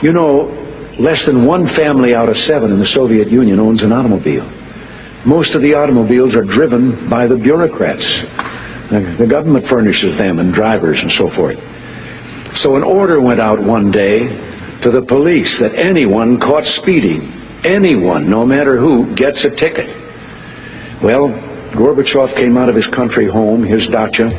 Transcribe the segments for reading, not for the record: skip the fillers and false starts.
You know, less than one family out of 7 in the Soviet Union owns an automobile. Most of the automobiles are driven by the bureaucrats. The government furnishes them and drivers and so forth. So an order went out one day to the police that anyone caught speeding, anyone, no matter who, gets a ticket. Well, Gorbachev came out of his country home, his dacha.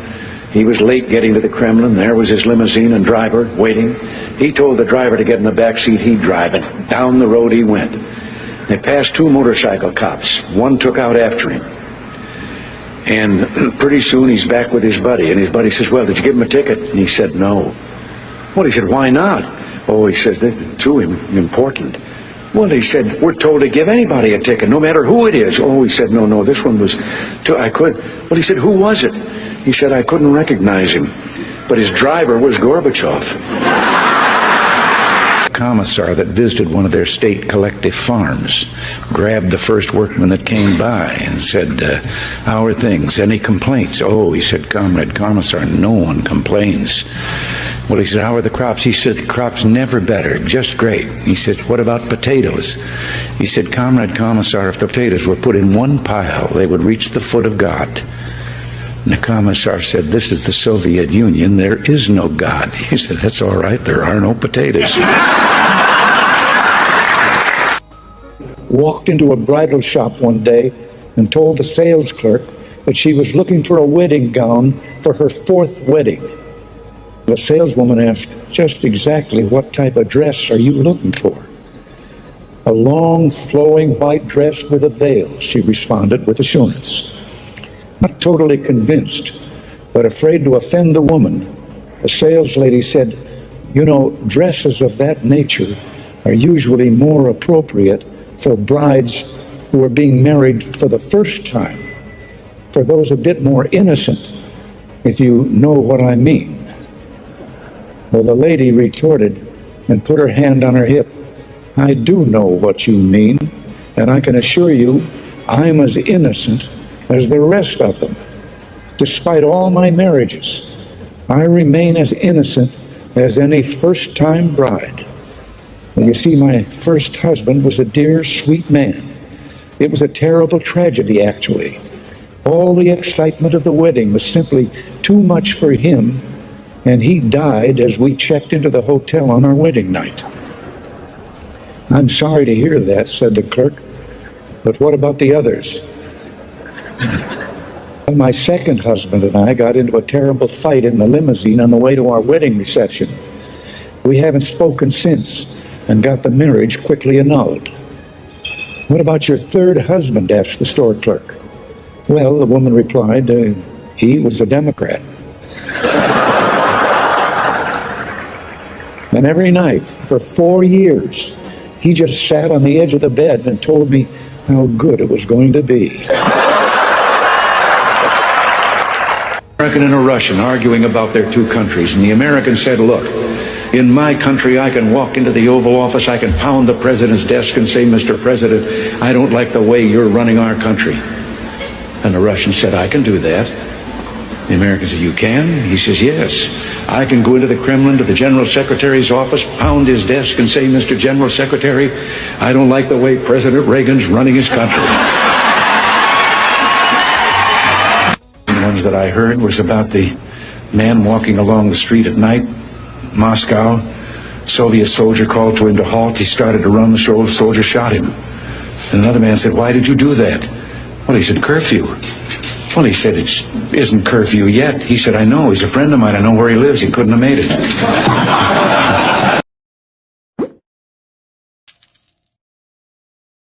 He was late getting to the Kremlin. There was his limousine and driver waiting. He told the driver to get in the back seat. He'd drive it. Down the road he went. They passed 2 motorcycle cops. One took out after him. And pretty soon he's back with his buddy. And his buddy says, well, did you give him a ticket? And he said, no. Well, he said, why not? Oh, he said, too important. Well, he said, we're told to give anybody a ticket, no matter who it is. Oh, he said, no, this one was, I could. Well, he said, who was it? He said, I couldn't recognize him. But his driver was Gorbachev. A commissar that visited one of their state collective farms grabbed the first workman that came by and said, how are things? Any complaints? Oh, he said, Comrade Commissar, no one complains. Well, he said, how are the crops? He said, the crops never better, just great. He said, what about potatoes? He said, Comrade Commissar, if the potatoes were put in one pile, they would reach the foot of God. And the commissar said, this is the Soviet Union, there is no God. He said, that's all right, there are no potatoes. Walked into a bridal shop one day and told the sales clerk that she was looking for a wedding gown for her 4th wedding. The saleswoman asked, just exactly what type of dress are you looking for? A long, flowing white dress with a veil, she responded with assurance. Not totally convinced, but afraid to offend the woman, the sales lady said, you know, dresses of that nature are usually more appropriate for brides who are being married for the first time, for those a bit more innocent, if you know what I mean. Well, the lady retorted and put her hand on her hip. I do know what you mean, and I can assure you I'm as innocent as the rest of them. Despite all my marriages, I remain as innocent as any first-time bride. And you see, my first husband was a dear, sweet man. It was a terrible tragedy, actually. All the excitement of the wedding was simply too much for him, and he died as we checked into the hotel on our wedding night. I'm sorry to hear that, said the clerk, but what about the others? Well, my second husband and I got into a terrible fight in the limousine on the way to our wedding reception. We haven't spoken since and got the marriage quickly annulled. What about your 3rd husband? Asked the store clerk. Well, the woman replied, he was a Democrat. And every night for 4 years, he just sat on the edge of the bed and told me how good it was going to be. American and a Russian arguing about their 2 countries, and the American said, look, in my country I can walk into the Oval Office, I can pound the president's desk and say, Mr. President, I don't like the way you're running our country. And the Russian said, I can do that. The American said, you can? He says, yes. I can go into the Kremlin to the General Secretary's office, pound his desk and say, Mr. General Secretary, I don't like the way President Reagan's running his country. The ones that I heard was about the man walking along the street at night, Moscow. Soviet soldier called to him to halt. He started to run. The soldier shot him. And another man said, why did you do that? Well, he said, curfew. Well, he said, it isn't curfew yet. He said, I know. He's a friend of mine. I know where he lives. He couldn't have made it.